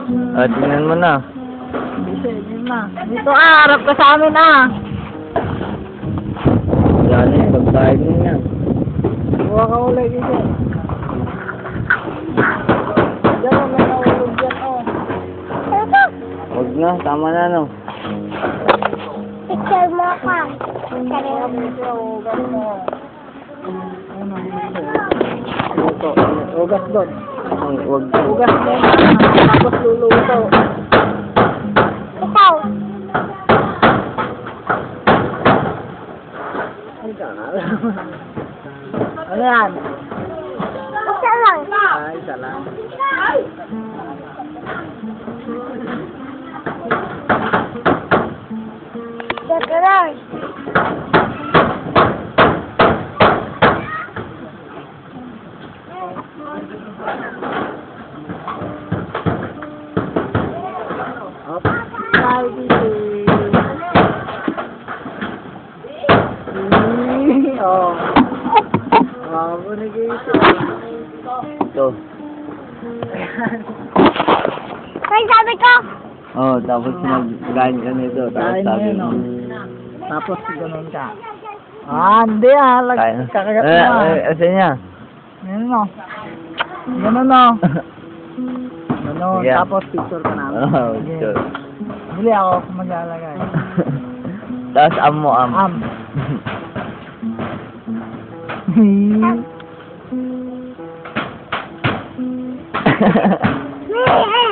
Tingnan mo na. Yun na. Dito harap ka sa amin Yan eh, pagbayad mo yan. Buha ka ulit dito. Diyan o, may naulog dyan Huwag na, tama na no. Picture mo ka. Ugas doon. Huwag. Ugas mo na. Tapos luluto. Ikaw. Ano yan? Isa lang. Isa lang. Ito lang. Up. Ay, dito. Oh. Ako na dito. Ito. Ay, sabi ko. Tapos mag-gain ka nito. Tapos Kain sabi mo mo. yun, Tapos ganun ka. Hindi kakagat mo Asan niya? Ganun o. Ganun o. Ganun. Sige. Tapos picture ka namin. Sige. Sure. Bili ako mag-alagay. Tapos am. Hey,